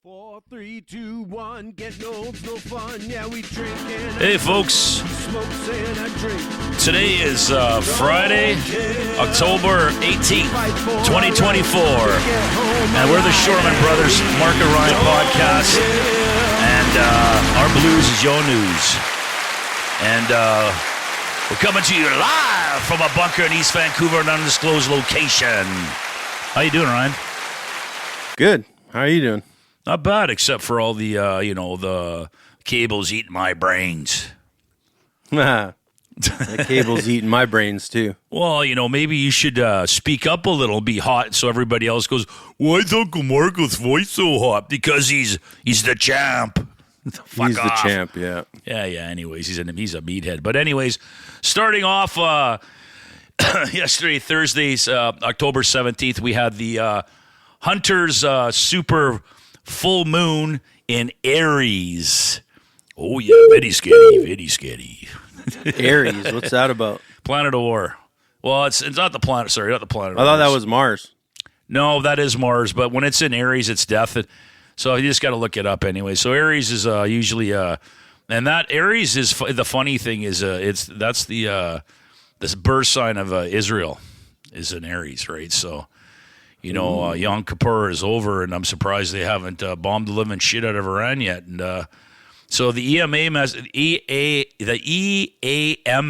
4, 3, 2, 1, getting old's no fun. Yeah, we drink and Hey, folks. smokes and I drink. Today is Friday, October 18th, 2024. And we're the Shortman Brothers, Mark and Ryan podcast. And our blues is your news. And we're coming to you live from a bunker in East Vancouver, an undisclosed location. How you doing, Ryan? Good. How are you doing? Not bad, except for all the, the cables eating my brains. The cable's eating my brains, too. Well, maybe you should speak up a little, be hot, so everybody else goes, why's Uncle Marko's voice so hot? Because he's the champ. Fuck He's off. the champ, yeah. Yeah, anyways, he's a meathead. But anyways, starting off yesterday, Thursday's October 17th, we had the Hunter's super full moon in Aries. Oh, yeah, very scary. Aries, what's that about? Planet of War. Well, it's not the planet. Sorry, not the planet. I thought that was Mars. No, that is Mars. But when it's in Aries, it's death. So you just got to look it up anyway. So Aries is usually, and that Aries is the funny thing is that's the this birth sign of Israel is in Aries, right? So Yom Kippur is over, and I'm surprised they haven't bombed the living shit out of Iran yet. And so the EAM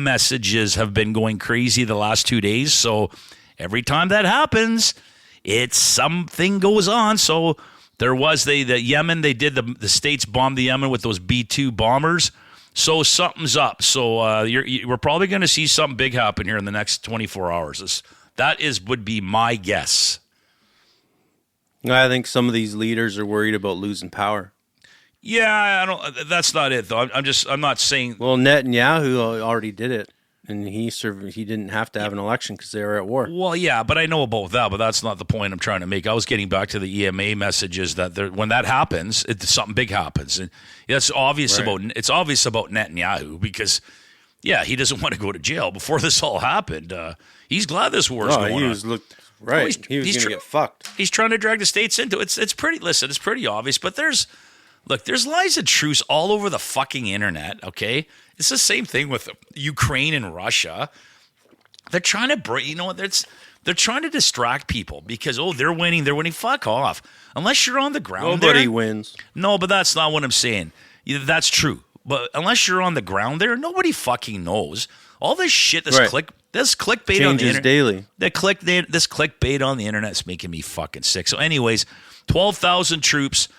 messages have been going crazy the last 2 days. So every time that happens, it's something goes on. So there was the Yemen. They did the states bombed the Yemen with those B-2 bombers. So something's up. So we're probably going to see something big happen here in the next 24 hours. That would be my guess. I think some of these leaders are worried about losing power. Yeah, I don't. That's not it though. I'm not saying. Well, Netanyahu already did it, and he didn't have to have an election because they were at war. Well, yeah, but I know about that. But that's not the point I'm trying to make. I was getting back to the EMA messages that when that happens, something big happens, and that's obvious It's obvious about Netanyahu because, yeah, he doesn't want to go to jail. Before this all happened, he's glad this war's going on. He was going to get fucked. He's trying to drag the states into it. It's pretty. Listen, it's pretty obvious. But there's lies and truths all over the fucking internet. Okay, it's the same thing with Ukraine and Russia. They're trying to bring. They're trying to distract people because they're winning. They're winning. Fuck off. Unless you're on the ground, nobody wins. No, but that's not what I'm saying. That's true. But unless you're on the ground there, nobody fucking knows. All this shit, this clickbait changes on the internet. Daily. This clickbait on the internet is making me fucking sick. So anyways, 12,000 troops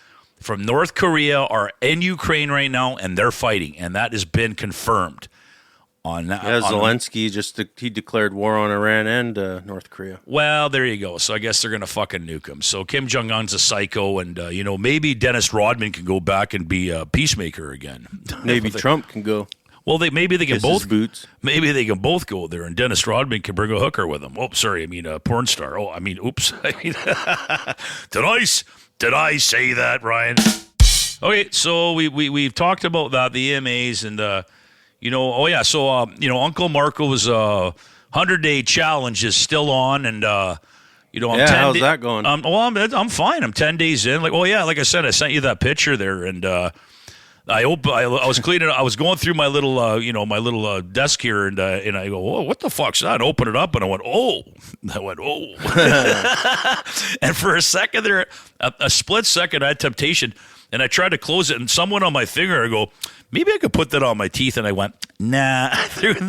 from North Korea are in Ukraine right now, and they're fighting. And that has been confirmed. Zelensky he declared war on Iran and North Korea. Well, there you go. So I guess they're going to fucking nuke him. So Kim Jong-un's a psycho, and, maybe Dennis Rodman can go back and be a peacemaker again. Maybe Trump can go. Well, maybe they can Kiss both. His boots. Maybe they can both go there, and Dennis Rodman can bring a hooker with him. Oh, sorry, I mean a porn star. Oh, I mean, oops. Did I say that, Ryan? Okay, so we've talked about that, the EMAs, and So Uncle Marko's 100-day challenge is still on, and I'm how's that going? I'm fine. I'm 10 days in. Like I said, I sent you that picture there, and. I was cleaning. I was going through my little desk here, and I go, "Whoa, what the fuck's that?" I opened it up, and I went, "Oh!" And for a second there, a split second, I had temptation, and I tried to close it, and someone on my finger, I go, "Maybe I could put that on my teeth," and I went, "Nah." I threw it in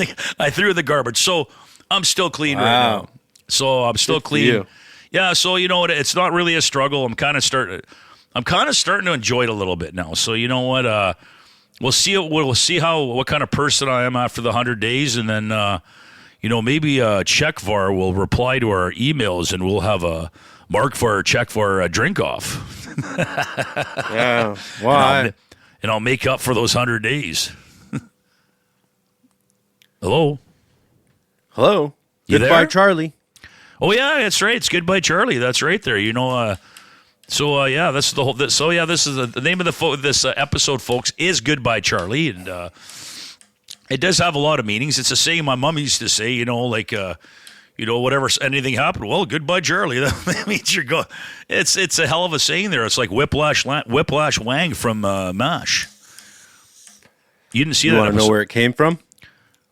the garbage. So I'm still clean right now. So I'm still clean. Yeah. So you know what? It's not really a struggle. I'm kind of starting to enjoy it a little bit now. So you know what? We'll see what kind of person I am after the 100 days, and then maybe Czechvar will reply to our emails, and we'll have a Markvar Czechvar drink off. Yeah, why? And I'll make up for those 100 days. Hello. You Goodbye, there? Charlie. Oh yeah, that's right. It's Goodbye, Charlie. That's right there. This is the whole. This is the name of this episode, folks, is Goodbye, Charlie, and it does have a lot of meanings. It's a saying my mom used to say. whatever, anything happened. Well, goodbye, Charlie. That means you're going. It's a hell of a saying there. It's like Whiplash Wang from MASH. You didn't see that. You want to know where it came from?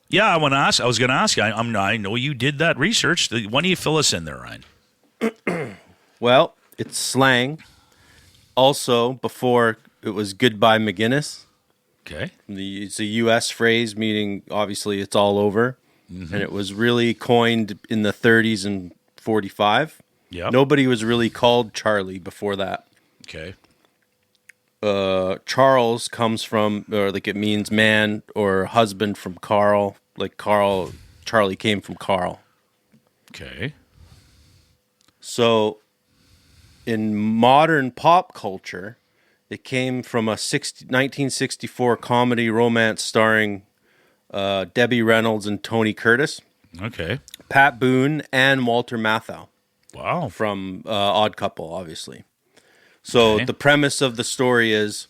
Yeah, I want to ask. I was going to ask you. I know you did that research. Why don't you fill us in there, Ryan? Well, it's slang. Also, before it was goodbye McGinnis. Okay. It's a U.S. phrase meaning obviously it's all over. Mm-hmm. And it was really coined in the 30s and 45. Yeah. Nobody was really called Charlie before that. Okay. Charles comes from, or like it means man or husband from Carl. Like Charlie came from Carl. Okay. So in modern pop culture, it came from a 1964 comedy romance starring Debbie Reynolds and Tony Curtis. Okay. Pat Boone and Walter Matthau. Wow. From Odd Couple, obviously. So Okay. the premise of the story is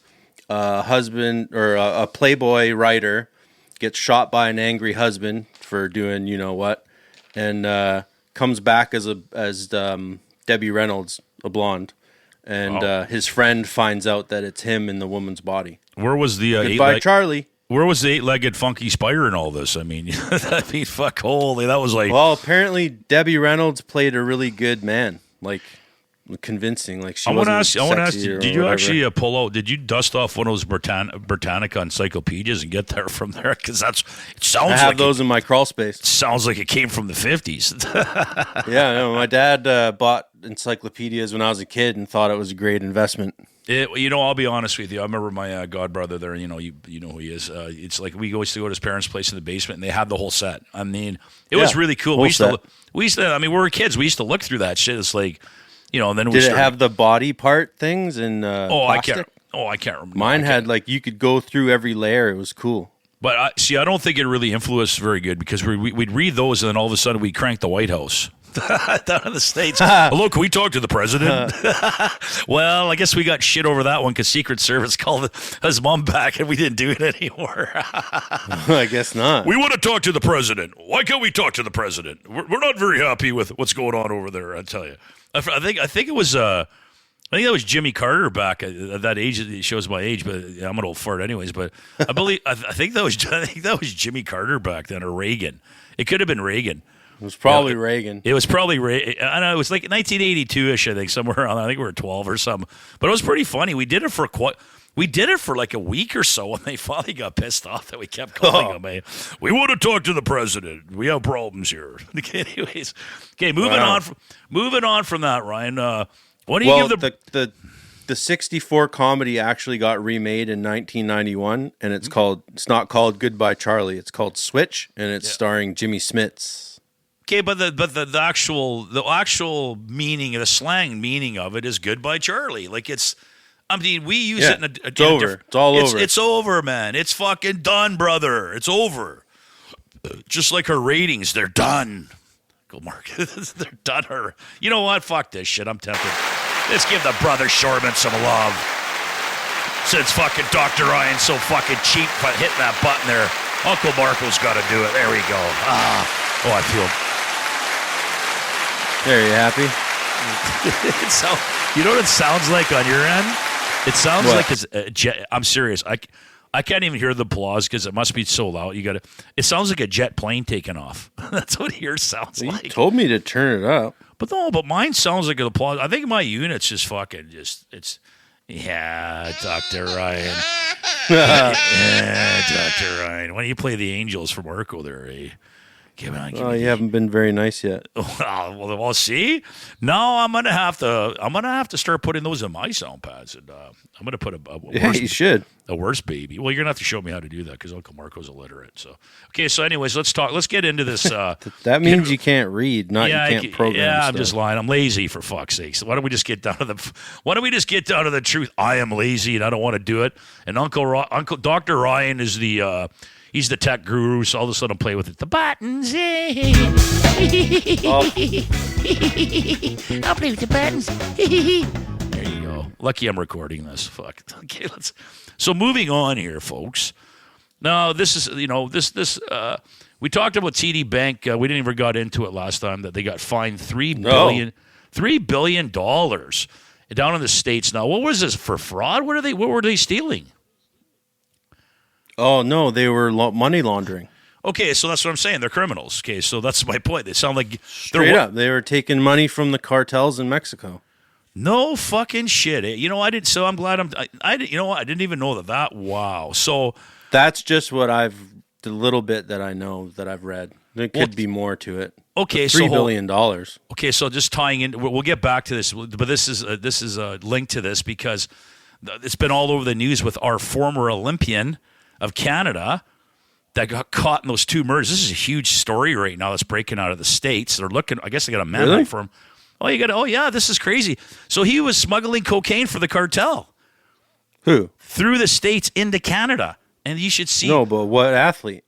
a husband or a Playboy writer gets shot by an angry husband for doing you know what, and comes back as Debbie Reynolds, a blonde, and his friend finds out that it's him in the woman's body. Where was the Goodbye, Charlie. Where was the eight-legged funky spider in all this? I mean, fuck, holy, that was like. Well, apparently Debbie Reynolds played a really good man, like convincing. Like she. I want to ask. Did you actually pull out? Did you dust off one of those Britannica encyclopedias and get there from there? Because it sounds. I have those in my crawl space. Sounds like it came from the 50s. Yeah, no, my dad bought encyclopedias when I was a kid and thought it was a great investment. I'll be honest with you. I remember my godbrother there. You know who he is. It's like we used to go to his parents' place in the basement, and they had the whole set. I mean, it was really cool. We used to. I mean, we were kids. We used to look through that shit. It's like, and then did it have the body part things in plastic? I can't remember. Mine had like you could go through every layer. It was cool. But I don't think it really influenced very good because we'd read those, and then all of a sudden we'd crank the White House. Down in the States. Hello, can we talk to the president? Well, I guess we got shit over that one because Secret Service called his mom back and we didn't do it anymore. I guess not. We want to talk to the president. Why can't we talk to the president? We're not very happy with what's going on over there, I tell you. I think it was that was Jimmy Carter back at that age. It shows my age, but I'm an old fart anyways. But I think that was Jimmy Carter back then, or Reagan. It could have been Reagan. It was probably Reagan. It was probably Reagan. I know it was like 1982-ish. I think somewhere around. I think we were 12 or something. But it was pretty funny. We did it for like a week or so, and they finally got pissed off that we kept calling them. Hey, we want to talk to the president. We have problems here. Anyways, okay. Moving on from that, Ryan. What do you give the 64 comedy actually got remade in 1991, and it's not called Goodbye Charlie. It's called Switch, and it's starring Jimmy Smits. Okay, but the actual meaning, the slang meaning of it is Goodbye Charlie. Like it's, I mean, we use it in a it's over. It's all over. It's over, man. It's fucking done, brother. It's over. Just like her ratings, they're done. Uncle Marko, they're done. You know what? Fuck this shit. I'm tempted. Let's give the brother Shorman some love. Since fucking Dr. Ryan's so fucking cheap for hitting that button there, Uncle Marko's got to do it. There we go. I feel. There, you happy? You know what it sounds like on your end? It sounds like it's jet. I'm serious. I can't even hear the applause because it must be so loud. It sounds like a jet plane taking off. That's what yours sounds like. You told me to turn it up. But mine sounds like an applause. I think my unit's just fucking Dr. Ryan. Dr. Ryan. Why don't you play the Angels from Marko there, eh? You haven't been very nice yet. Well, see, now I'm gonna have to start putting those in my sound pads, and I'm gonna put you should a worse baby. Well, you're gonna have to show me how to do that because Uncle Marko's illiterate. So okay, so anyways, let's talk. Let's get into this. That means you can't read, not you can't program. Yeah, stuff. I'm just lying. I'm lazy for fuck's sake. So why don't we just get down to the truth? I am lazy and I don't want to do it. And Uncle Dr. Ryan is the. He's the tech guru, so I'll just let him play with it. The buttons. I'll play with the buttons. There you go. Lucky I'm recording this. Fuck. Okay, so moving on here, folks. Now, this is, We talked about TD Bank. We didn't even got into it last time that they got fined $3 billion down in the States. Now, what was this for fraud? What were they stealing? Oh no, they were money laundering. Okay, so that's what I'm saying. They're criminals. Okay, so that's my point. They sound like straight up. They were taking money from the cartels in Mexico. No fucking shit. I didn't. So I'm glad I didn't. You know what? I didn't even know that. Wow. So that's just what the little bit that I know that I've read. There could be more to it. Okay, $3 billion. Okay, so just tying in, we'll get back to this, but this is a link to this because it's been all over the news with our former Olympian of Canada that got caught in those 2 murders. This is a huge story right now that's breaking out of the States. They're looking. I guess they got a mandate for him. Oh yeah, this is crazy. So he was smuggling cocaine for the cartel. Who? Through the States into Canada, and you should see. No, but what athlete?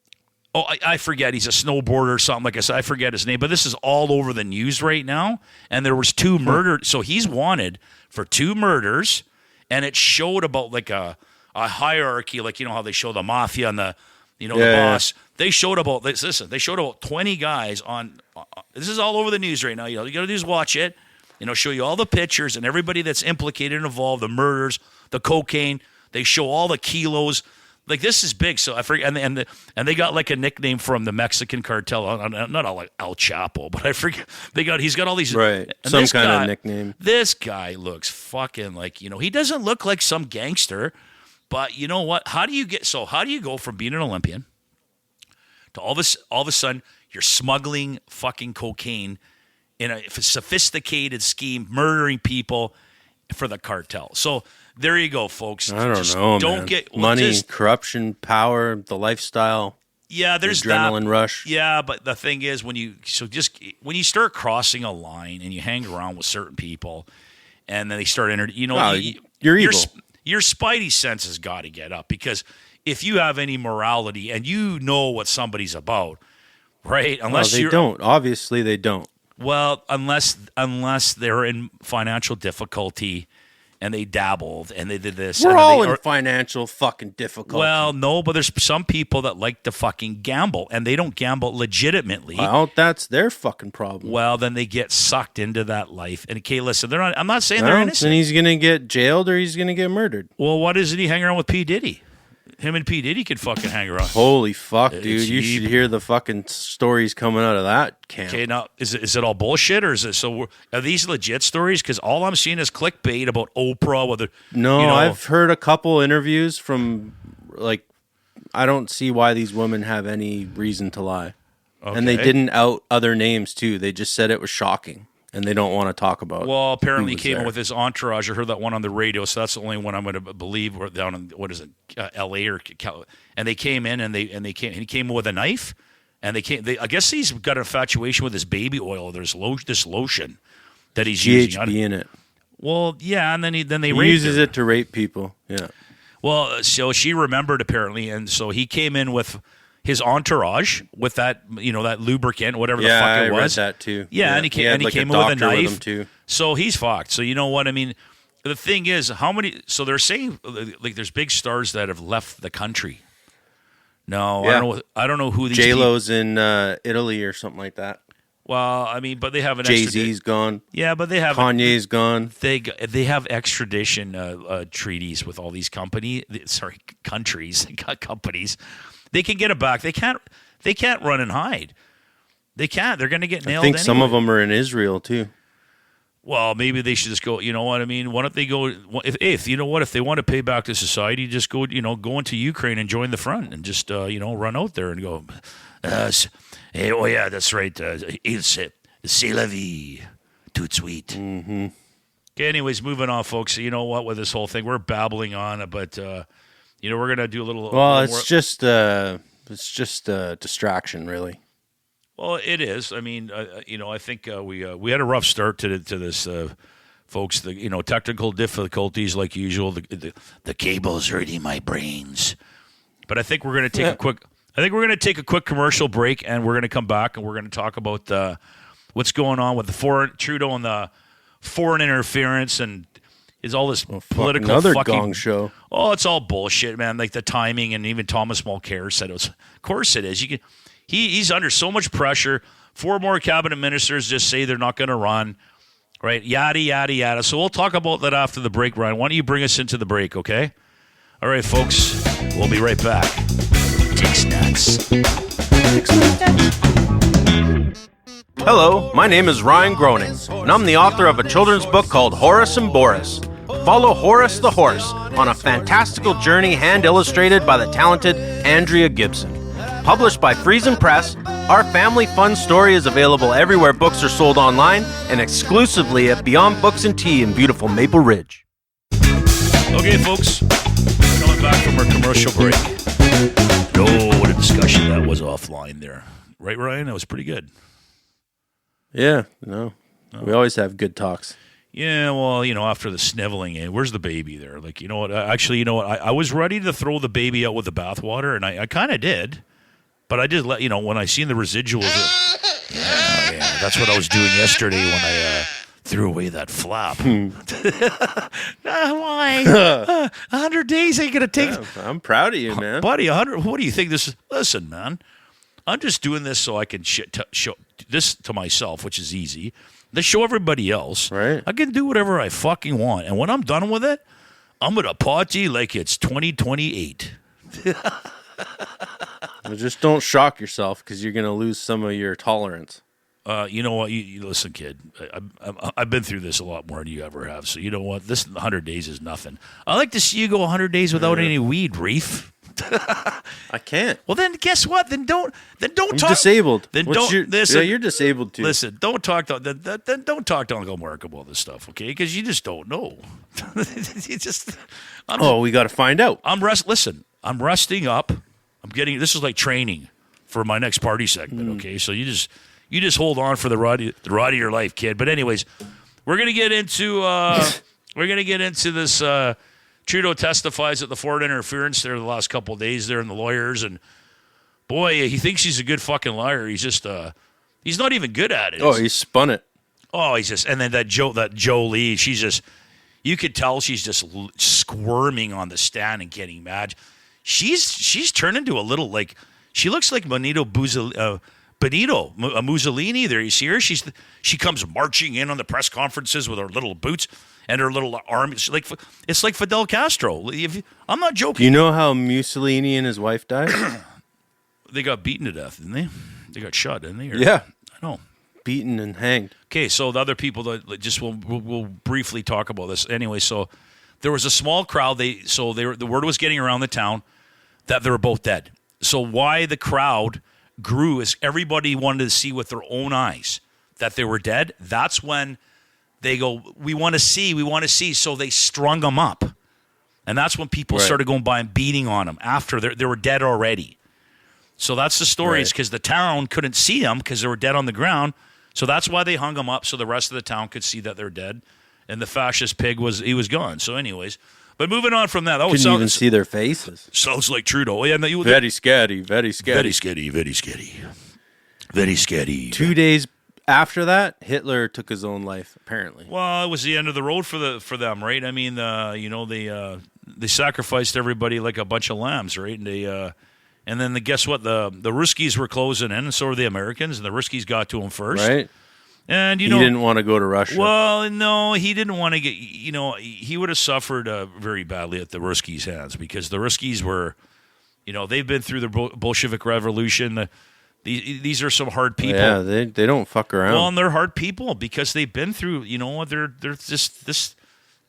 Oh, I forget. He's a snowboarder or something. Like I said, I forget his name. But this is all over the news right now. And there was 2 murders. So he's wanted for 2 murders. And it showed about like a hierarchy, like, how they show the mafia and the boss. They showed about, listen, they showed about 20 guys on, this is all over the news right now. You got to do is watch it. Show you all the pictures and everybody that's implicated and involved, the murders, the cocaine. They show all the kilos. Like, this is big. So I forget, and they got like a nickname from the Mexican cartel, not all like El Chapo, but I forget. He's got all these right, some kind of nickname. This guy looks fucking like he doesn't look like some gangster, but you know what? How do you go from being an Olympian to all of a sudden you're smuggling fucking cocaine in a sophisticated scheme, murdering people for the cartel? So. There you go, folks. I don't know, man. Money, corruption, power, the lifestyle. Yeah, there's adrenaline rush. Yeah, but the thing is, when you start crossing a line and you hang around with certain people, and then they start you're evil. Your spidey sense has got to get up, because if you have any morality and you know what somebody's about, right? Unless they don't. Obviously, they don't. Well, unless they're in financial difficulty. And they dabbled, and they did this. We're all in financial fucking difficulty. Well, no, but there's some people that like to fucking gamble, and they don't gamble legitimately. Well, that's their fucking problem. Well, then they get sucked into that life. And okay, listen, I'm not saying they're innocent. Then he's gonna get jailed or he's gonna get murdered. Well, why doesn't he hang around with P. Diddy? Him and P. Diddy could fucking hang around. Holy fuck, dude! You should hear the fucking stories coming out of that camp. Okay, now is it all bullshit, or is it are these legit stories? Because all I'm seeing is clickbait about Oprah. I've heard a couple interviews from I don't see why these women have any reason to lie, and they didn't out other names too. They just said it was shocking. And they don't want to talk about. Well, apparently he came in with his entourage. I heard that one on the radio, so that's the only one I'm going to believe. Or down in L.A. or and they came in and he came in with a knife, and I guess he's got an infatuation with his baby oil. There's this lotion that he's using. GHB in it. Well, yeah, and then he uses it to rape people. Yeah. Well, so she remembered apparently, and so he came in with his entourage with that, that lubricant, whatever the fuck it was. Yeah, I read that too. Yeah, and he came in with a knife. Too. So he's fucked. So you know what I mean? The thing is, how many? So they're saying like there's big stars that have left the country. No, yeah. I don't know who these. J-Lo's in Italy or something like that. Well, I mean, but they have an Jay-Z's gone. Yeah, but they have Kanye's gone. They have extradition treaties with all these countries. Companies. They can get it back. They can't run and hide. They can't. They're going to get nailed. I think some of them are in Israel too. Well, maybe they should just go. You know what I mean? Why don't they go? If you know what, if they want to pay back to society, just go. Go into Ukraine and join the front, and just run out there and go. Oh yeah, that's right. C'est la vie, tout sweet. Mm-hmm. Okay. Anyways, moving on, folks. You know what? With this whole thing, we're babbling on, but. We're gonna do a little. Well, it's just a distraction, really. Well, it is. I mean, I think we had a rough start to this, folks. The technical difficulties like usual. The cable's hurting my brains. But I think we're gonna take a quick commercial break, and we're gonna come back and we're gonna talk about what's going on with the Trudeau and the foreign interference and. Is all this political another fucking gong show? Oh, it's all bullshit, man. Like the timing, and even Thomas Mulcair said it was. Of course, it is. he's under so much pressure. 4 more cabinet ministers just say they're not going to run, right? Yada, yada, yada. So we'll talk about that after the break, Ryan. Why don't you bring us into the break, okay? All right, folks. We'll be right back. Dick's nuts. Hello, my name is Ryan Groening, and I'm the author of a children's book called Horace and Boris. Follow Horace the Horse on a fantastical journey hand-illustrated by the talented Andrea Gibson. Published by Friesen Press, our family fun story is available everywhere books are sold online and exclusively at Beyond Books and Tea in beautiful Maple Ridge. Okay, folks, coming back from our commercial break. Oh, what a discussion that was offline there. Right, Ryan? That was pretty good. Yeah, no. We always have good talks. Yeah, well, after the sniveling, where's the baby there? Like, you know what? Actually, I was ready to throw the baby out with the bathwater, and I kind of did. But I did let, when I seen the residuals. Yeah, that's what I was doing yesterday when I threw away that flap. Why? 100 days ain't going to take. Yeah, I'm proud of you, man. Buddy, 100. What do you think this is? Listen, man. I'm just doing this so I can show this to myself, which is easy. To show everybody else. Right. I can do whatever I fucking want. And when I'm done with it, I'm going to party like it's 2028. Well, just don't shock yourself because you're going to lose some of your tolerance. You know what? You listen, kid. I've been through this a lot more than you ever have. So you know what? This 100 days is nothing. I like to see you go 100 days without any weed, Reef. I can't. Well, then guess what? Then don't I'm talk. disabled. Then What's don't your, listen. Yeah, you're disabled too. Listen, don't talk to then don't talk to Uncle Marko about this stuff, okay? Because you just don't know. You just. We got to find out. Listen, I'm resting up. I'm getting. This is like training for my next party segment, okay? So you just hold on for the ride of your life, kid. But anyways, we're gonna get into this. Trudeau testifies at the foreign interference there the last couple of days there, and the lawyers, and boy, he thinks he's a good fucking liar. He's just he's not even good at it. Oh, he spun it. Oh, he's just, and then that Jolie, she's just, you could tell she's just squirming on the stand and getting mad. She's turned into a little, like, she looks like Benito Mussolini there. You see her? She comes marching in on the press conferences with her little boots and her little arm. It's like Fidel Castro. I'm not joking. You know how Mussolini and his wife died? They got beaten to death, didn't they? They got shot, didn't they? Yeah. I know. Beaten and hanged. Okay, so the other people that just we'll briefly talk about this. Anyway, so there was a small crowd. The word was getting around the town that they were both dead. So why the crowd grew is everybody wanted to see with their own eyes that they were dead. That's when they go, we want to see. So they strung them up. And that's when people started going by and beating on them after they were dead already. So that's the story, is because the town couldn't see them because they were dead on the ground. So that's why they hung them up so the rest of the town could see that they're dead. And the fascist pig was gone. So anyways, but moving on from that. Couldn't even see their faces. Sounds like Trudeau. Yeah, very scary, very scary. Very scary, very scary. Very scary. 2 days after that, Hitler took his own life, apparently. Well, it was the end of the road for them, right? I mean, they sacrificed everybody like a bunch of lambs, right? And then guess what? The Ruskies were closing in, and so were the Americans, and the Ruskies got to them first. Right. And, he didn't want to go to Russia. Well, no, he didn't want to get, he would have suffered very badly at the Ruskies' hands because the Ruskies were, they've been through the Bolshevik Revolution. These are some hard people. Yeah, they don't fuck around. Well, and they're hard people because they've been through, they're just this,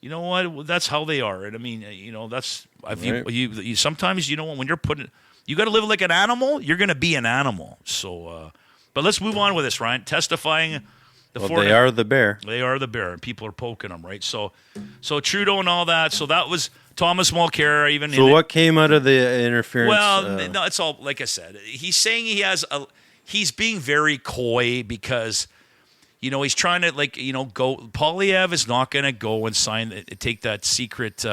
that's how they are. And I mean, that's, you sometimes, when you're putting, you got to live like an animal, you're going to be an animal. So, but let's move on with this, Ryan. Testifying. They are the bear. They are the bear, and people are poking them, right? So Trudeau and all that. So that was Thomas Mulcair. So what came out of the interference? Well, no, it's all like I said. He's saying he's being very coy because, he's trying to go. Polyev is not going to go and take that secret.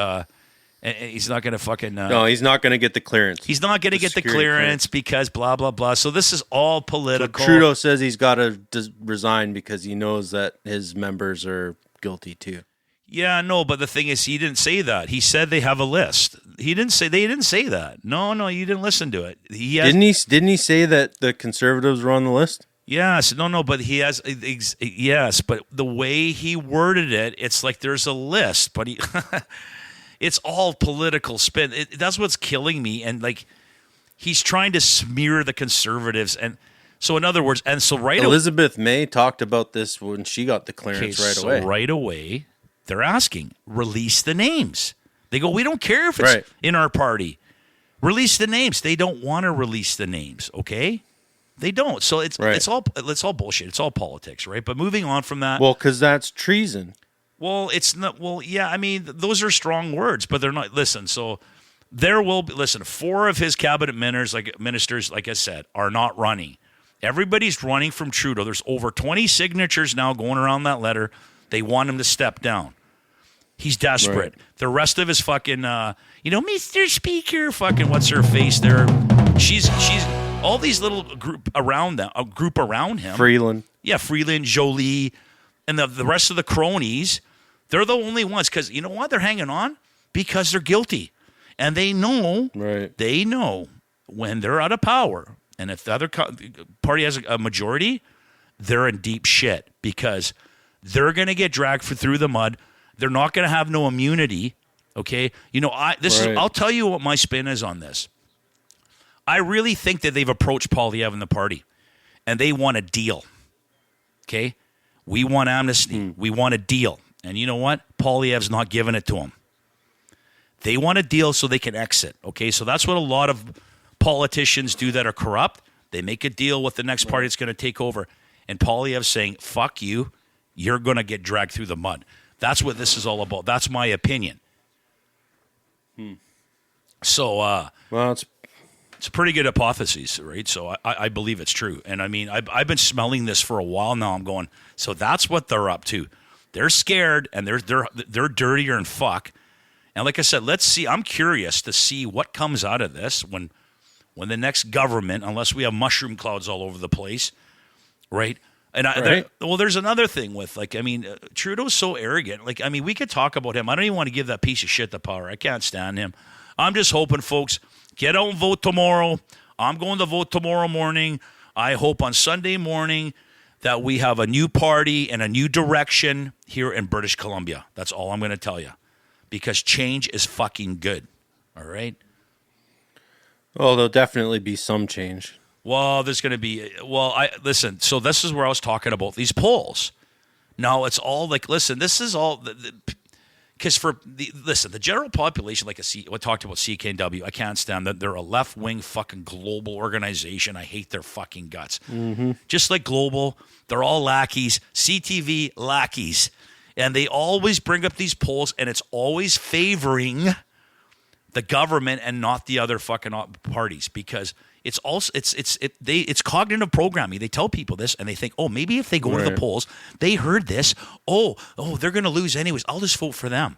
He's not going to fucking. No, he's not going to get the clearance. He's not going to get the clearance because blah, blah, blah. So this is all political. So Trudeau says he's got to resign because he knows that his members are guilty too. Yeah, no, but the thing is, he didn't say that. He said they have a list. He didn't say they didn't say that. No, you didn't listen to it. Didn't he say that the Conservatives were on the list? Yes, no, but he has yes, but the way he worded it, it's like there's a list, but he it's all political spin. That's what's killing me, and like he's trying to smear the Conservatives, and so in other words, and so Elizabeth May talked about this when she got the clearance away. Right away, they're asking, release the names. They go, we don't care if it's in our party. Release the names. They don't want to release the names, okay? They don't. So it's all bullshit. It's all politics, right? But moving on from that. Well, because that's treason. Well, it's not. Well, yeah. I mean, those are strong words, but they're not. Listen. So there will be. Listen. 4 of his cabinet ministers, like I said, are not running. Everybody's running from Trudeau. There's over 20 signatures now going around that letter. They want him to step down. He's desperate. Right. The rest of his fucking, Mr. Speaker, fucking what's her face there? She's all these little group around him. Freeland. Yeah, Freeland, Jolie, and the rest of the cronies. They're the only ones because you know what? They're hanging on because they're guilty, and they know. Right. They know when they're out of power, and if the other party has a majority, they're in deep shit because they're going to get dragged through the mud. They're not going to have no immunity, okay? I'll tell you what my spin is on this. I really think that they've approached Poilievre in the party, and they want a deal, okay? We want amnesty. We want a deal. And you know what? Poilievre's not giving it to them. They want a deal so they can exit, okay? So that's what a lot of politicians do that are corrupt. They make a deal with the next party that's going to take over. And Poilievre's saying, fuck you, you're going to get dragged through the mud. That's what this is all about. That's my opinion. So, well, it's a pretty good hypothesis, right? So I believe it's true. And I mean, I've been smelling this for a while now. I'm going, so that's what they're up to. They're scared and they're dirtier than fuck. And like I said, let's see. I'm curious to see what comes out of this when the next government, unless we have mushroom clouds all over the place, right? And there's another thing with, Trudeau's so arrogant. We could talk about him. I don't even want to give that piece of shit the power. I can't stand him. I'm just hoping, folks, get out and vote tomorrow. I'm going to vote tomorrow morning. I hope on Sunday morning that we have a new party and a new direction here in British Columbia. That's all I'm going to tell you. Because change is fucking good. All right? Well, there'll definitely be some change. Well, there's going to be. Listen. So this is where I was talking about these polls. Now it's all this is all because the general population, we talked about CKNW. I can't stand that they're a left wing fucking global organization. I hate their fucking guts. Mm-hmm. Just like Global, they're all lackeys. CTV lackeys, and they always bring up these polls, and it's always favoring the government and not the other fucking parties because. It's also it's cognitive programming. They tell people this, and they think, oh, maybe if they go to the polls, they heard this. Oh, they're going to lose anyways. I'll just vote for them.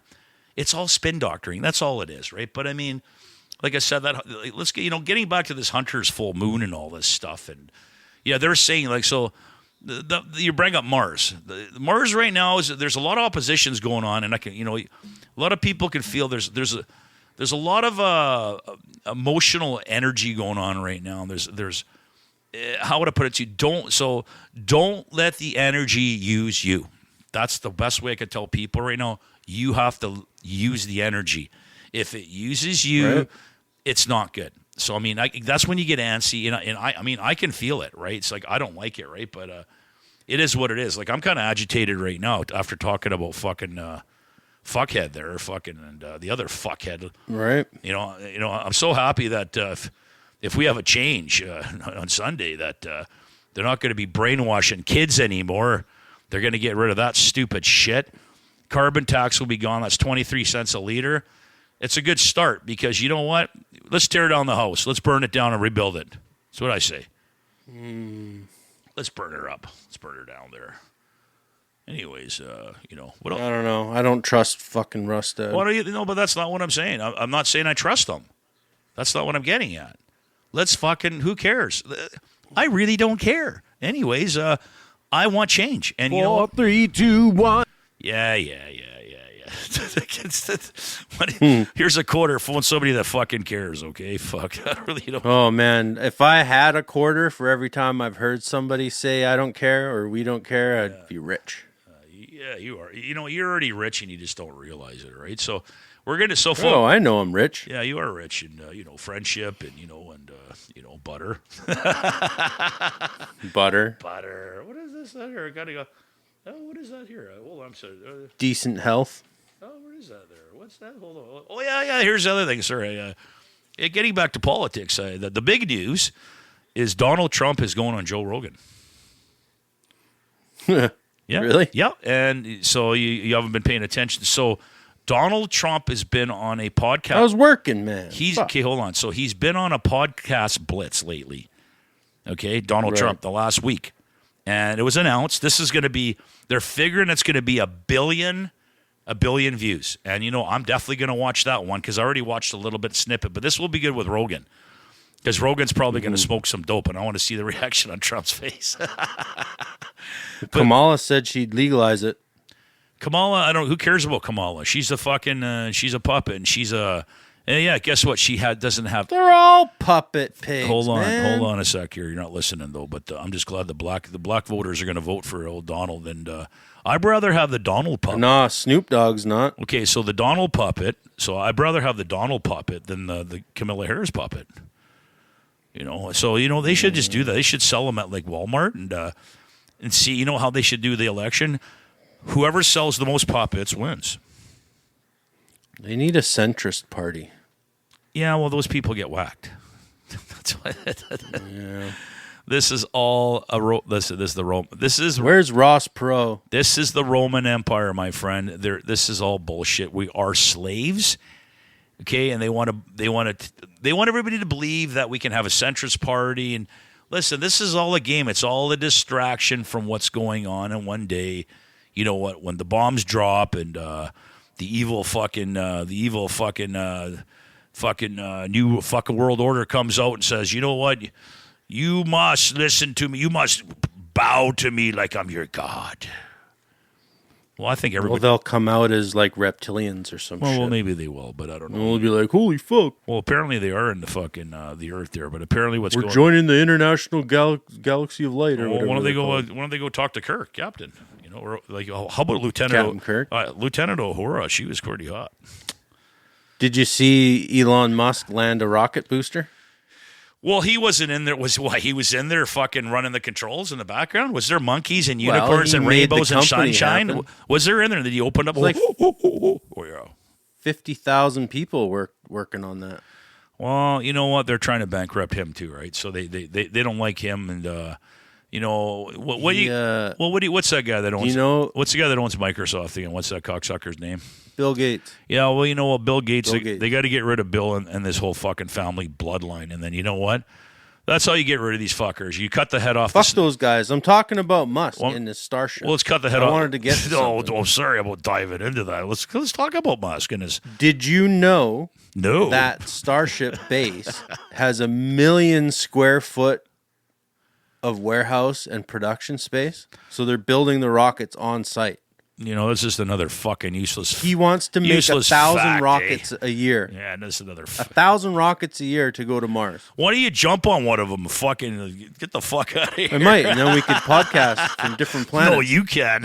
It's all spin doctoring. That's all it is, right? But I mean, like I said, let's get getting back to this Hunter's full moon and all this stuff, and yeah, they're saying you bring up Mars. Mars right now there's a lot of oppositions going on, and a lot of people can feel there's a lot of emotional energy going on right now. There's how would I put it to you? Don't let the energy use you. That's the best way I could tell people right now. You have to use the energy. If it uses you, it's not good. So I mean, that's when you get antsy, and I can feel it, right? It's like I don't like it, right? But it is what it is. Like I'm kind of agitated right now after talking about fucking. Fuckhead there, and the other fuckhead. Right. I'm so happy that if we have a change on Sunday, that they're not going to be brainwashing kids anymore. They're going to get rid of that stupid shit. Carbon tax will be gone. That's 23 cents a liter. It's a good start because you know what? Let's tear down the house. Let's burn it down and rebuild it. That's what I say. Let's burn her up. Let's burn her down there. Anyways, what else? I don't know. I don't trust fucking Rustad. But that's not what I'm saying. I'm not saying I trust them. That's not what I'm getting at. Let's fucking, who cares? I really don't care. Anyways, I want change. And 4, 3, 2, 1. Yeah. Here's a quarter. Phone somebody that fucking cares, okay? Fuck. I really don't. Oh, man. If I had a quarter for every time I've heard somebody say I don't care or we don't care, I'd be rich. Yeah, you are. You know, you're already rich and you just don't realize it, right? So we're going to, Oh, I know I'm rich. Yeah, you are rich in, friendship and, butter. Butter. Butter. What is this out here? I got to go. Oh, what is that here? Hold on, I'm sorry. Decent health. Oh, what is that there? What's that? Hold on. Oh, yeah. Here's the other thing. Sorry. Getting back to politics, the big news is Donald Trump is going on Joe Rogan. Yeah. Really? Yeah. And so you haven't been paying attention. So Donald Trump has been on a podcast. I was working, man. Okay, hold on. So he's been on a podcast blitz lately. Okay, Donald Trump, the last week. And it was announced this is going to be, they're figuring it's going to be a billion views. And, I'm definitely going to watch that one because I already watched a little bit snippet. But this will be good with Rogan because Rogan's probably going to smoke some dope. And I want to see the reaction on Trump's face. Kamala said she'd legalize it. Kamala, who cares about Kamala? She's a fucking, she's a puppet. And she's guess what? Doesn't have. They're all puppet pigs. Hold on a sec here. You're not listening though, but I'm just glad the black voters are going to vote for old Donald, and I'd rather have the Donald puppet. Nah, Snoop Dogg's not. Okay, so the Donald puppet. So I'd rather have the Donald puppet than the Kamala Harris puppet. So they should just do that. They should sell them at like Walmart and see how they should do the election. Whoever sells the most puppets wins. They need a centrist party. Yeah, well, those people get whacked. That's why. Yeah. This is all this is the Rome. This is Where's Ross Perot? This is the Roman Empire, my friend. This is all bullshit. We are slaves, okay? And they want everybody to believe that we can have a centrist party. And listen, this is all a game. It's all a distraction from what's going on. And one day, you know what? When the bombs drop and the evil fucking new fucking world order comes out and says, you know what? You must listen to me. You must bow to me like I'm your god. Well, I think everybody. Well, they'll come out as like reptilians or some shit. Well, maybe they will, but I don't know. They'll be like, holy fuck. Well, apparently they are in the fucking the Earth there, but apparently we're joining the International Galaxy of Light or whatever. Why don't they go talk to Kirk, Captain? Or like, how about Lieutenant Captain Kirk? Lieutenant Uhura? She was pretty hot. Did you see Elon Musk land a rocket booster? Well, he wasn't in there. He was in there fucking running the controls in the background? Was there monkeys and unicorns and rainbows and sunshine? Happen. Was there in there? Did he open up? Like, oh, yeah. 50,000 people working on that. Well, you know what? They're trying to bankrupt him too, right? So they don't like him, and what's that guy that owns? What's the guy that owns Microsoft again? What's that cocksucker's name? Bill Gates. Yeah, well, Bill Gates. They got to get rid of Bill and this whole fucking family bloodline, and then you know what? That's how you get rid of these fuckers. You cut the head off. Fuck those guys. I'm talking about Musk in his Starship. Well, let's cut the head off. I wanted to get to sorry about diving into that. Let's talk about Musk and his. Did you know? No. That Starship base has 1 million square foot of warehouse and production space? So they're building the rockets on site. It's just another fucking useless. He wants to make 1,000 rockets a year. Yeah, and that's another. 1,000 rockets a year to go to Mars. Why don't you jump on one of them? Fucking get the fuck out of here. I might, and then we could podcast from different planets. No, you can.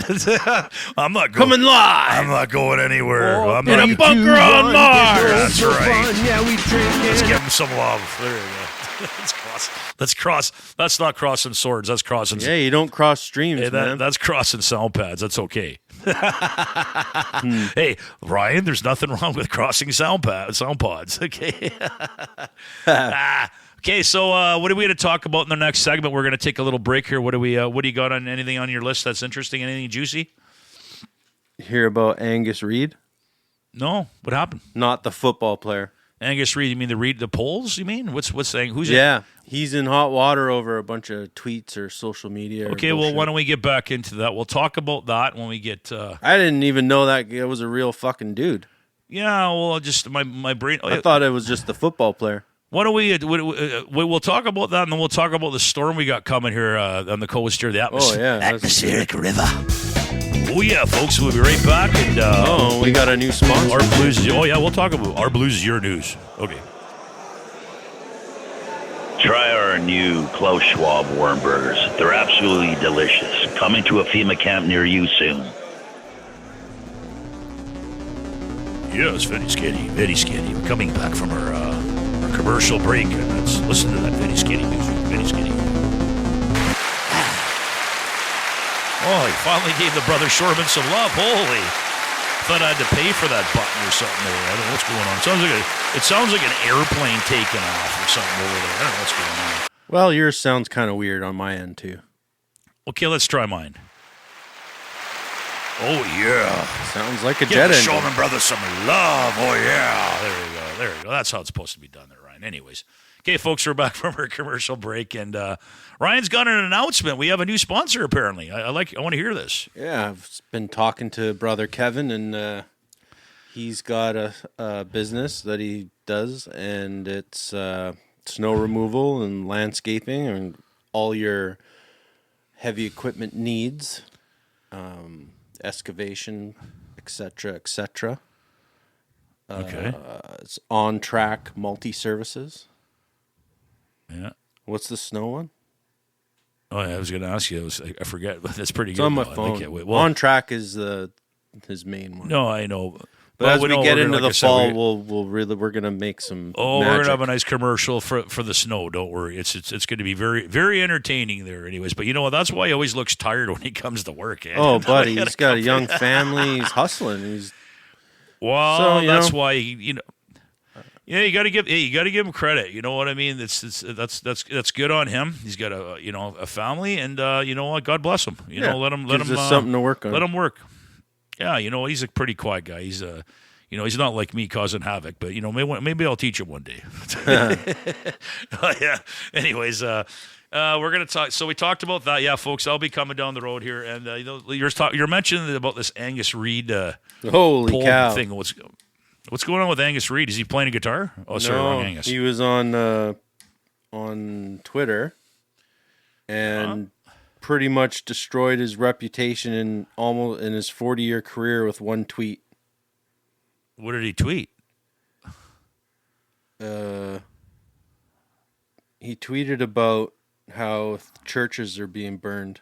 I'm not going. Coming live. I'm not going anywhere. I'm in a bunker on Mars. That's right. Fun. Yeah, we drink Let's it. give him some love. There you go. Let's cross. That's not crossing swords. That's crossing. Yeah, you don't cross streams, man. That's crossing sound pads. That's okay. Hey, Ryan, there's nothing wrong with crossing sound pods. Okay. Okay, so what are we going to talk about in the next segment? We're going to take a little break here. What do you got on anything on your list that's interesting? Anything juicy? Hear about Angus Reid? No. What happened? Not the football player. Angus Reid, you mean the polls? You mean what's saying? Who's Yeah, he's in hot water over a bunch of tweets or social media. Okay, well, why don't we get back into that? We'll talk about that when we get. I didn't even know that guy was a real fucking dude. Yeah, well, just my brain. I thought it was just the football player. Why don't we'll talk about that, and then we'll talk about the storm we got coming here on the coast here, the atmosphere. Oh yeah, atmospheric river. Oh, yeah, folks, we'll be right back. And we got a new sponsor. Our Blues. Oh, yeah, we'll talk about Our Blues is your news. Okay. Try our new Klaus Schwab worm burgers. They're absolutely delicious. Coming to a FEMA camp near you soon. Yeah, it's very skinny. Very skinny. We're coming back from our commercial break, and let's listen to that very skinny music. Very skinny. Oh, he finally gave the brother Shorman some love. Holy. Thought I had to pay for that button or something there. I don't know what's going on. It sounds like an airplane taking off or something over there. I don't know what's going on. Well, yours sounds kind of weird on my end, too. Okay, let's try mine. Oh, yeah. Sounds like a Give jet the engine. Shulman brothers some love. Oh, yeah. There you go. There you go. That's how it's supposed to be done there, Ryan. Anyways. Okay, folks, we're back from our commercial break, and Ryan's got an announcement. We have a new sponsor, apparently. I want to hear this. Yeah, I've been talking to brother Kevin, and he's got a business that he does, and it's snow removal and landscaping and all your heavy equipment needs. Excavation, etc., etc. Okay. It's On Track Multi-Services. Yeah. What's the snow one? Oh, yeah, I was going to ask you. I forget, but that's pretty It's good. on my though. I phone. like it. Well, On Track is his main one. no, I know. But as we get into like the I said, fall, we're gonna make some. we're magic. gonna have a nice commercial for the snow. Don't worry, it's going to be very very entertaining there. Anyways, but you know what? That's why he always looks tired when he comes to work. Eh? Oh, buddy, he's got a young family. He's hustling. Well, that's why yeah, you got to give him credit. You know what I mean? That's good on him. He's got a family, and you know what? God bless him. You know, let him Gives us something to work on. Let him work. Yeah, he's a pretty quiet guy. He's he's not like me causing havoc, but maybe I'll teach him one day. Yeah. Anyways, we're gonna talk. So we talked about that. Yeah, folks, I'll be coming down the road here, and you're mentioning about this Angus Reid Holy pole cow thing. What's going on with Angus Reid? Is he playing a guitar? Oh, sorry, wrong Angus. He was on Twitter and pretty much destroyed his reputation in his 40-year career with one tweet. What did he tweet? He tweeted about how churches are being burned.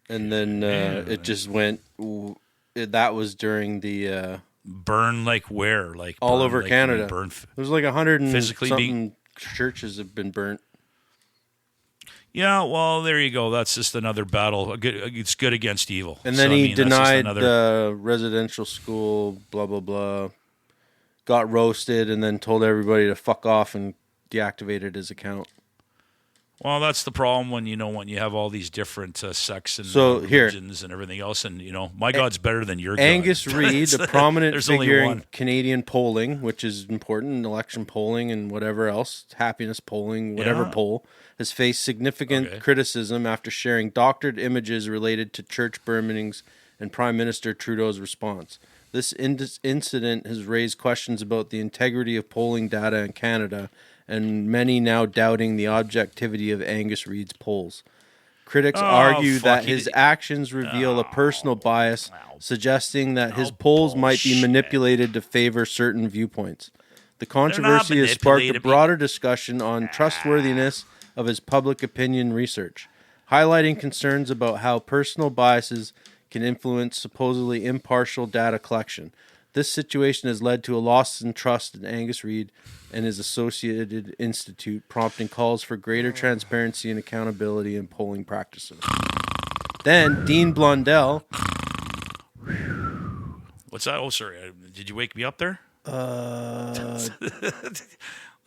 And then it just went. That was during the burn like where? Like all burn, over like Canada. Burn There's like 100 and physically something churches have been burnt. Yeah, well, there you go. That's just another battle. It's good against evil. And then he denied the residential school, blah, blah, blah. Got roasted and then told everybody to fuck off and deactivated his account. Well, that's the problem when you have all these different sects and religions and everything else. And, my God's better than your God. Angus Reid, a prominent figure only in Canadian polling, which is important, election polling and whatever else, happiness polling, whatever poll, has faced significant criticism after sharing doctored images related to church burnings and Prime Minister Trudeau's response. This incident has raised questions about the integrity of polling data in Canada, and many now doubting the objectivity of Angus Reid's polls. Critics argue that his actions reveal a personal bias, suggesting that his polls might be manipulated to favor certain viewpoints. The controversy has sparked a broader discussion on trustworthiness of his public opinion research, highlighting concerns about how personal biases can influence supposedly impartial data collection. This situation has led to a loss in trust in Angus Reid and his associated institute, prompting calls for greater transparency and accountability in polling practices. Then, Dean Blundell. What's that? Oh, sorry. Did you wake me up there? Let's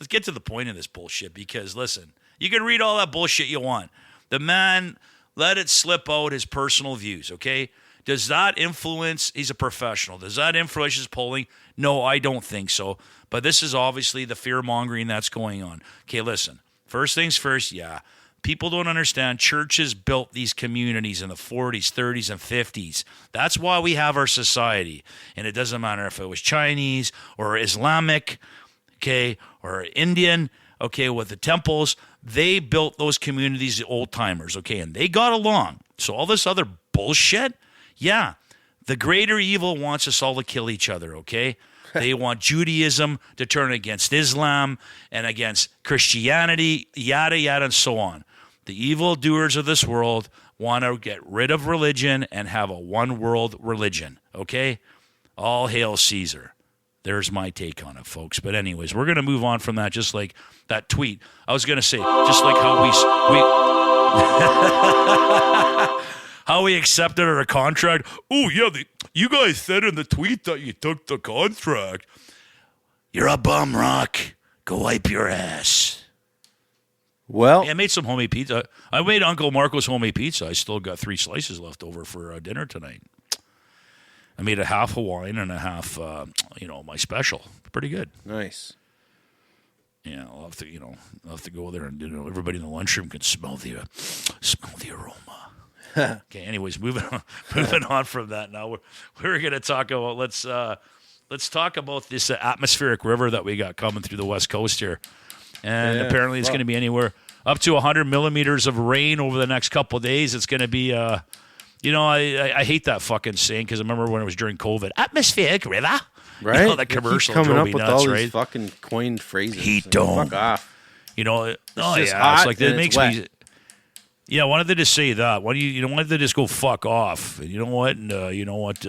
get to the point of this bullshit because, listen, you can read all that bullshit you want. The man let it slip out his personal views, okay? Does that influence? He's a professional. Does that influence his polling? No, I don't think so. But this is obviously the fear-mongering that's going on. Okay, listen. First things first, yeah. People don't understand. Churches built these communities in the 40s, 30s, and 50s. That's why we have our society. And it doesn't matter if it was Chinese or Islamic, okay, or Indian, okay, with the temples. They built those communities, the old-timers, okay, and they got along. So all this other bullshit? Yeah. The greater evil wants us all to kill each other, okay? They want Judaism to turn against Islam and against Christianity, yada, yada, and so on. The evildoers of this world want to get rid of religion and have a one-world religion, okay? All hail Caesar. There's my take on it, folks. But anyways, we're going to move on from that, just like that tweet. I was going to say, just like how we how we accepted our contract. Oh, yeah, you guys said in the tweet that you took the contract. You're a bum, Rock. Go wipe your ass. Well, Hey, I made some homemade pizza. I made Uncle Marko's homemade pizza. I still got 3 slices left over for dinner tonight. I made a half Hawaiian and a half, my special. Pretty good. nice. Yeah, I'll have to go there and everybody in the lunchroom can smell the aroma. Okay. Anyways, moving on from that. Now we're going to talk about let's talk about this atmospheric river that we got coming through the West Coast here, and apparently it's going to be anywhere up to 100 millimeters of rain over the next couple of days. It's going to be I hate that fucking saying because I remember when it was during COVID, atmospheric river. Right? You know, that commercial coming drove up me with nuts, all right? these fucking coined phrases. Heat Like, dome. Fuck off. It's just hot it's like that and makes it's me. wet. Yeah, why don't they just say that? Why do you why don't they just go fuck off? And you know what? And you know what?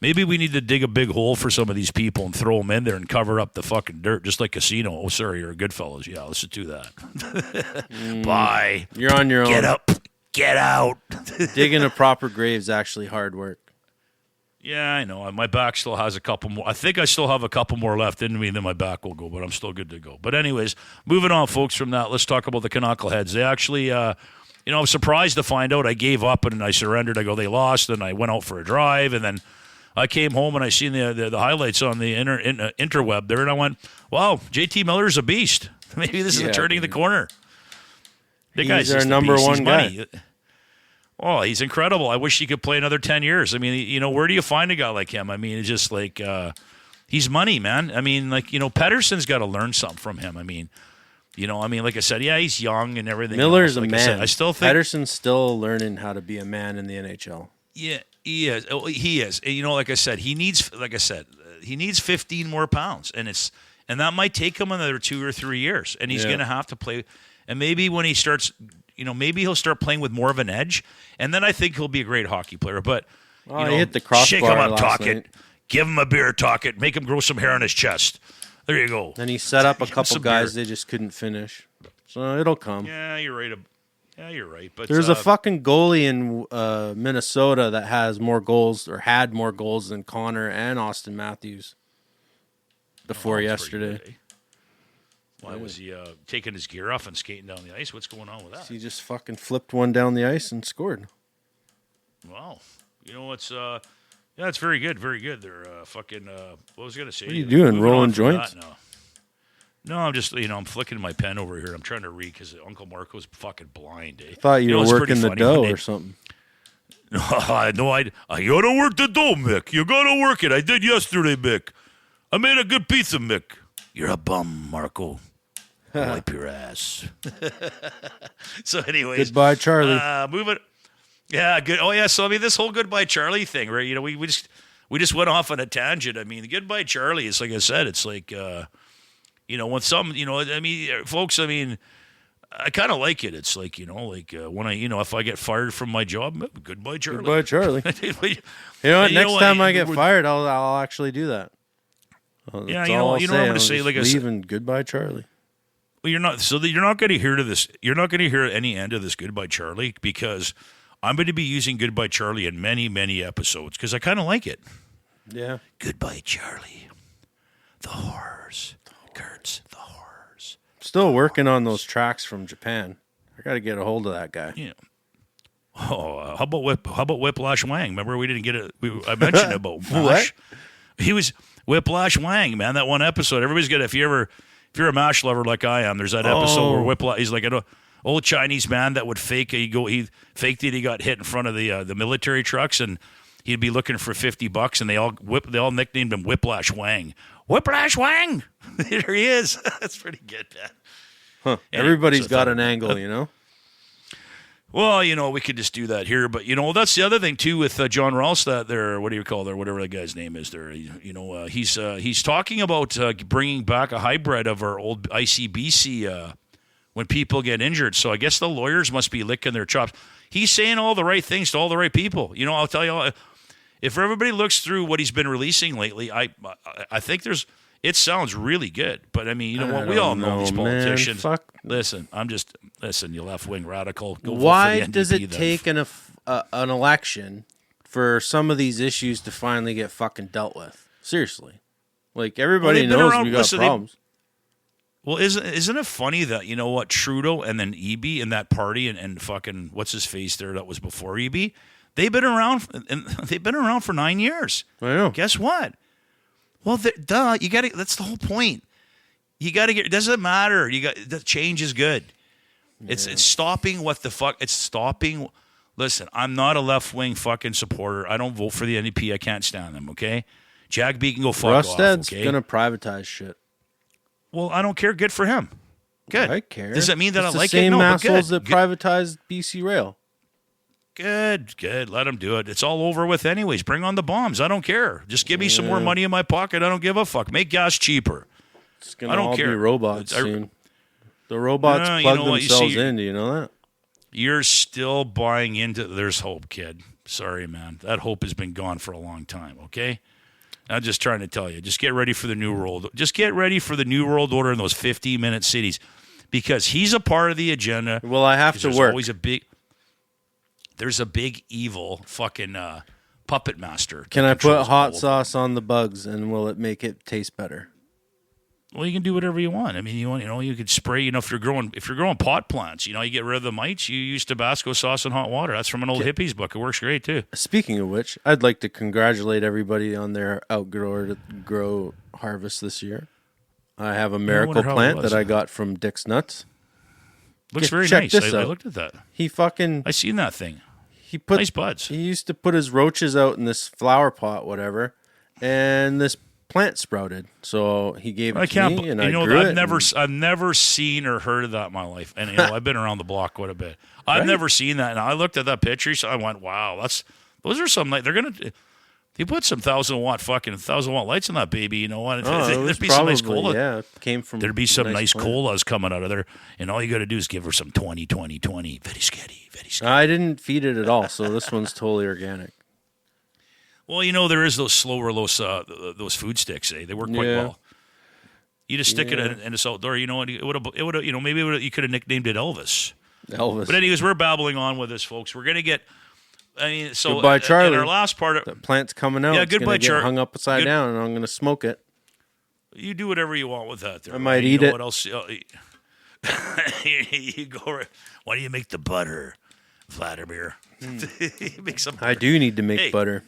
Maybe we need to dig a big hole for some of these people and throw them in there and cover up the fucking dirt, just like Casino. Oh, sorry, you're a Goodfellas. Yeah, let's just do that. Bye. You're on your own. Get up. Get out. Digging a proper grave is actually hard work. Yeah, I know. My back still has a couple more. I think I still have a couple more left in me, then my back will go, but I'm still good to go. But anyways, moving on, folks, from that, let's talk about the Knuckleheads. They actually, I was surprised to find out I gave up and I surrendered. I go, they lost, and I went out for a drive, and then I came home and I seen the highlights on the interweb there, and I went, wow, JT Miller's a beast. Maybe this is turning the corner. The He's our number one guy. Money. Oh, he's incredible. I wish he could play another 10 years. I mean, where do you find a guy like him? I mean, it's just like he's money, man. I mean, Pedersen's got to learn something from him. I mean, like I said, yeah, he's young and everything. Miller's like a man. I still think Pedersen's still learning how to be a man in the NHL. Yeah, he is. Oh, he is. And, like I said, he needs 15 more pounds, and that might take him another 2 or 3 years, and he's going to have to play. And maybe when he starts, maybe he'll start playing with more of an edge, and then I think he'll be a great hockey player. But he hit the crossbar shake him up, last talk night. it, give him a beer, talk it, make him grow some hair on his chest. There you go. Then he set up a couple Some guys beer. they just couldn't finish. So it'll come. Yeah, you're right. Yeah, you're right. But There's a fucking goalie in Minnesota that has more goals or had more goals than Connor and Austin Matthews before yesterday. Why was he taking his gear off and skating down the ice? What's going on with that? He just fucking flipped one down the ice and scored. Wow. It's it's very good, very good. They're fucking. What was I gonna say? What are you doing, Moving rolling on from joints? that now. No, I'm just I'm flicking my pen over here. I'm trying to read because Uncle Marko's fucking blind. Eh? I thought you were it's working pretty the funny dough when or something. No, I gotta work the dough, Mick. You gotta work it. I did yesterday, Mick. I made a good pizza, Mick. You're a bum, Marko. Wipe your ass. So, anyways, Goodbye, Charlie. Moving. Yeah, good. Oh, yeah. So, I mean, this whole Goodbye Charlie thing, right? We just went off on a tangent. I mean, the Goodbye Charlie is like I said. It's like, when some, I mean, folks. I mean, I kind of like it. It's like when I, if I get fired from my job, Goodbye Charlie. Goodbye, Charlie. You You know what? Next time I get fired, I'll actually do that. That's Yeah, all what I'll I'm going to say. say. Like I Leave said, and goodbye, Charlie. well, you're not going to hear to this. You're not going to hear any end of this Goodbye Charlie because I'm going to be using Goodbye Charlie in many, many episodes because I kind of like it. Yeah. Goodbye Charlie. The horrors. Kurtz, the horrors. Still working on those tracks from Japan. I got to get a hold of that guy. Yeah. Oh, how about Whiplash Wang? Remember we didn't get it. I mentioned about Mash. He was Whiplash Wang, man. That one episode. Everybody's got. If you're a Mash lover like I am, there's that episode where Whiplash. He's like an old Chinese man that would fake. He faked it. He got hit in front of the military trucks, and he'd be looking for $50, and they all nicknamed him Whiplash Wang. Whiplash Wang. There he is. That's pretty good, man. Huh. Everybody's got an angle, Well, we could just do that here, but that's the other thing too with John Rawls. That there, what do you call there, whatever the guy's name is there. He's talking about bringing back a hybrid of our old ICBC when people get injured. So I guess the lawyers must be licking their chops. He's saying all the right things to all the right people. I'll tell you, if everybody looks through what he's been releasing lately, I think it sounds really good. But I mean, you know what? We all know these politicians. Man, fuck. Listen, you left-wing radical. Go vote Why for the does NDP it then. take an election for some of these issues to finally get fucking dealt with? Seriously. Like, everybody they've been knows around- we got listen, problems. Well, isn't it funny that Trudeau and then Eby and that party and fucking what's his face there that was before Eby, they've been around and they've been around for 9 years. I know. Guess what? Well, you got to. That's the whole point. You got to get. It doesn't matter. The change is good. It's stopping what the fuck. It's stopping. Listen, I'm not a left wing fucking supporter. I don't vote for the NDP. I can't stand them. Okay, Jack B can go fuck off. Rusted's Okay, gonna privatize shit. well, I don't care. Good for him. Good. I care. Does that mean that It's I like the it? same No, but assholes good. that privatized BC Rail. Good. Let him do it. It's all over with anyways. Bring on the bombs. I don't care. Just give me some more money in my pocket. I don't give a fuck. Make gas cheaper. It's gonna I don't all care. be robots I- soon. The robots No, you plug know what, you themselves see- in. Do you know that? You're still buying into. There's hope, kid. Sorry, man. That hope has been gone for a long time. Okay. I'm just trying to tell you. Just get ready for the new world. Just get ready for the new world order in those 15-minute cities, because he's a part of the agenda. Well, I have to There's work. always there's a big evil fucking puppet master. that Can I put controls hot all of sauce on the bugs, and will it make it taste better? Well, you can do whatever you want. I mean, you could spray. If you're growing pot plants, you get rid of the mites. You use Tabasco sauce and hot water. That's from an old hippies book. It works great too. Speaking of which, I'd like to congratulate everybody on their outgrow to grow harvest this year. I have a miracle wonder how it plant was. that I got from Dick's Nuts. Looks Yeah, very check nice. this I out. looked at that. I seen that thing. he put Nice buds. He used to put his roaches out in this flower pot, whatever, and this plant sprouted. So he gave it to me, and I grew it. I've never seen or heard of that in my life. And I've been around the block quite a bit. I've Right. never seen that. And I looked at that picture, so I went, "Wow, those are some. They're gonna." They put some 1,000-watt lights on that baby, you know. And Oh, it was there'd be some nice probably, cola. yeah, it came from. There'd be some a nice plant. colas coming out of there, and all you got to do is give her some 20, 20, 20. Very scary, very scary. I didn't feed it at all, so this one's totally organic. Well, there is those those food sticks. They work quite Yeah. well. You just stick it in this outdoor. You know, and it would have. Maybe you could have nicknamed it Elvis. Elvis. But anyways, we're babbling on with this, folks. We're gonna get. I mean, so Goodbye, Charlie. in our last part, The plant's coming out. Yeah, It's goodbye, gonna get Char- hung up upside good- down, and I'm going to smoke it. you do whatever you want with that. There, I might right? eat you know it. What else? You go. Why do you make the butter, Vladimir? You make some. I do need to make Hey. butter.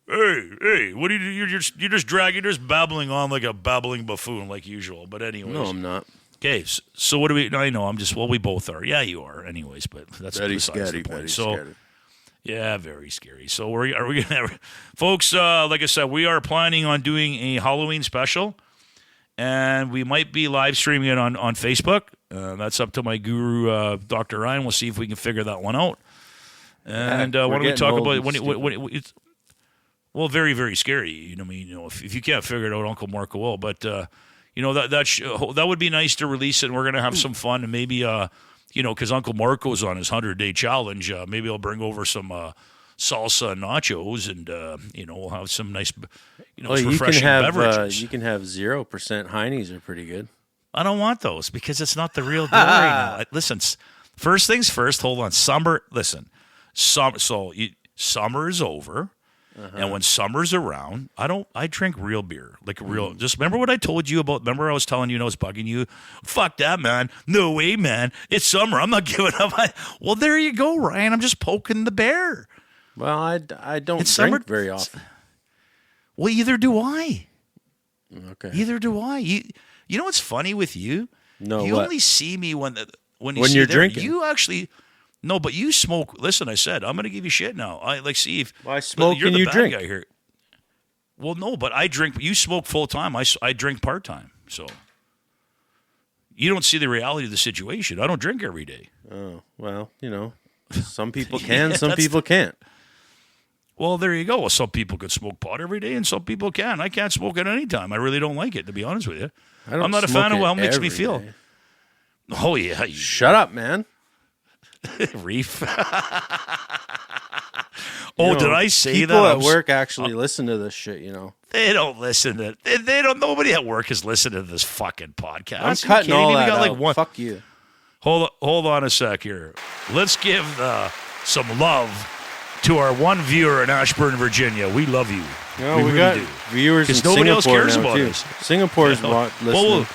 Hey! What do you do? You're just babbling on like a babbling buffoon, like usual. But anyways, No, I'm not. okay. So what do we? I know. We both are. Yeah, you are. Anyways, but that's Very besides scary. the point. Very So. scary. Yeah, very scary. So are we gonna, folks? Like I said, we are planning on doing a Halloween special, and we might be live streaming it on Facebook. That's up to my guru, Dr. Ryan. We'll see if we can figure that one out. And We're why don't we getting talk old about and when it's very, very scary. If you can't figure it out, Uncle Marko will. But that would be nice to release it. And we're gonna have some fun, and maybe because Uncle Marko's on his 100-day challenge, maybe I'll bring over some salsa and nachos, and we'll have some nice, Well, you can refreshing have beverages. you can have 0% Heinies are pretty good. I don't want those because it's not the real deal right now. Listen, first things first. Hold on, summer. Listen, summer is over. And when summer's around, I drink real beer, like real. Just remember what I told you about. Remember I was telling you, I was bugging you. Fuck that, man. No way, man. It's summer. I'm not giving up. Well, there you go, Ryan. I'm just poking the bear. Well, I don't It's drink summer- very often. Well, either do I. Okay. Either do I. You know what's funny with you? No, you what? only see me when When see you're there. drinking. You actually. No, but you smoke. Listen, I said I'm going to give you shit now. See if Well, I smoke you're and the you bad drink. guy here. Well, no, but I drink. You smoke full time. I drink part time. So you don't see the reality of the situation. I don't drink every day. Oh, well, Some people can, some people can't. Well, there you go. Well, some people could smoke pot every day, and some people can. I can't smoke it any time. I really don't like it, to be honest with you. I'm not a fan of how it makes me feel. Day. Oh, yeah. Shut up, man. Reef. Did I say people that? People at work actually listen to this shit, you know. They don't listen to it. They don't. Nobody at work is listening to this fucking podcast. I'm cutting all that out. Like Fuck you. Hold on a sec here. Let's give some love to our one viewer in Ashburn, Virginia. We love you. No, we really got do. Viewers in nobody Singapore else cares now, about too. us. Singapore's listening. Well,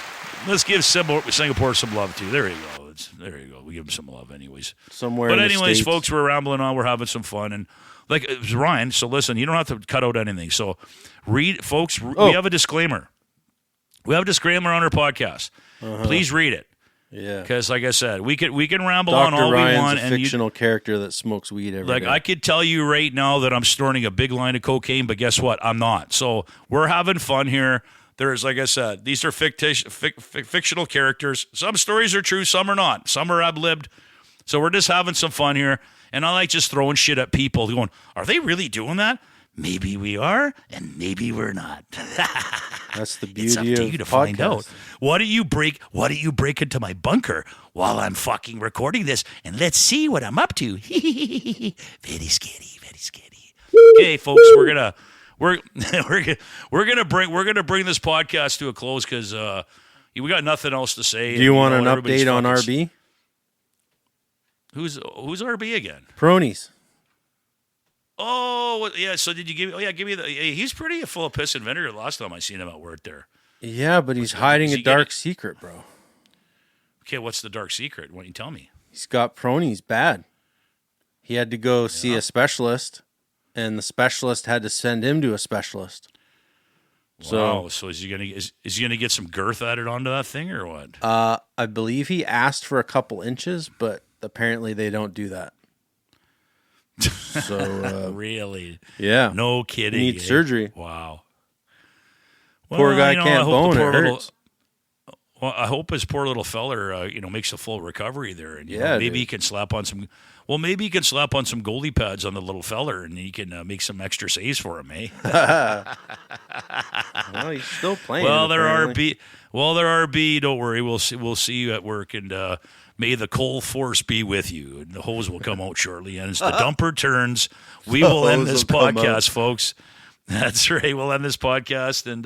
let's give Singapore some love too. There you go. There you go. We give them some love, anyways. Somewhere. But in anyways, the States. folks, we're rambling on. We're having some fun, and like it was Ryan. So listen, you don't have to cut out anything. So read, folks. We have a disclaimer. We have a disclaimer on our podcast. Please read it. Yeah. Because, like I said, we can ramble Dr. on all Ryan's we want. a fictional character that smokes weed every day. I could tell you right now that I'm snorting a big line of cocaine, but guess what? I'm not. So we're having fun here. There's, like I said, these are fictional characters. Some stories are true, some are not. Some are ad-libbed. So we're just having some fun here. And I like just throwing shit at people going, are they really doing that? Maybe we are, and maybe we're not. That's the beauty it's up to you to podcasting. find out. Why don't you break into my bunker while I'm fucking recording this, and let's see what I'm up to. Very scary, very scary. Okay, folks, we're gonna bring this podcast to a close because we got nothing else to say. Do you want an update on RB? Who's RB again? Pronies. Oh yeah. So did you give? Oh yeah, give me the. He's pretty full of piss and vinegar. Last time I seen him at work there. Yeah, but he's hiding a dark secret, bro. Okay, what's the dark secret? Why don't you tell me? He's got pronies bad. He had to go see a specialist, and the specialist had to send him to a specialist. Wow. So is he gonna get some girth added onto that thing or what? I believe he asked for a couple inches, but apparently they don't do that. So really? Yeah. No kidding. He needs surgery. Wow. Poor guy can't bone. It hurts. Well, I hope his poor little feller, makes a full recovery there, and maybe he can slap on some. Well, maybe he can slap on some goalie pads on the little feller, and he can make some extra saves for him, eh? Well, he's still playing. Well, there are RB. Don't worry, we'll see you at work, and may the coal force be with you. And the hose will come out shortly, and as the dumper turns, we will end this podcast, folks. That's right. We'll end this podcast, and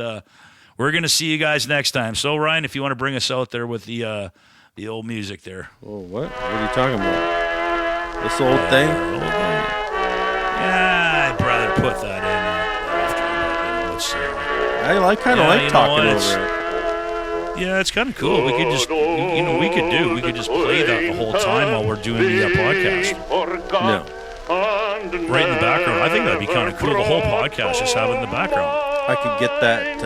we're going to see you guys next time. So, Ryan, if you want to bring us out there with the old music there. Oh, what? What are you talking about? This old thing? Yeah, I'd rather put that in after. I kind of like talking over it. Yeah, it's kind of cool. We could just, we could just play that the whole time while we're doing the podcast. No. Right in the background. I think that'd be kind of cool. The whole podcast just have it in the background. I could get that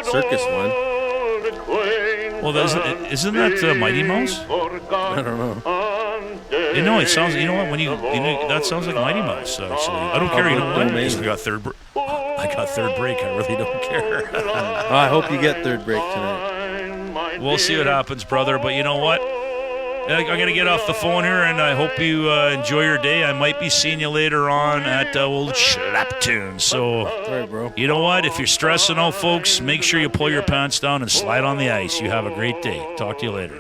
circus one. Well, isn't that Mighty Mouse? I don't know. It sounds. You know what? That sounds like Mighty Mouse. Actually, I don't care. You know what? I got third break. I really don't care. I hope you get third break tonight. We'll see what happens, brother. But you know what? I'm going to get off the phone here, and I hope you enjoy your day. I might be seeing you later on at old Schlaptune. So, all right, bro. You know what? If you're stressing out, folks, make sure you pull your pants down and slide on the ice. You have a great day. Talk to you later.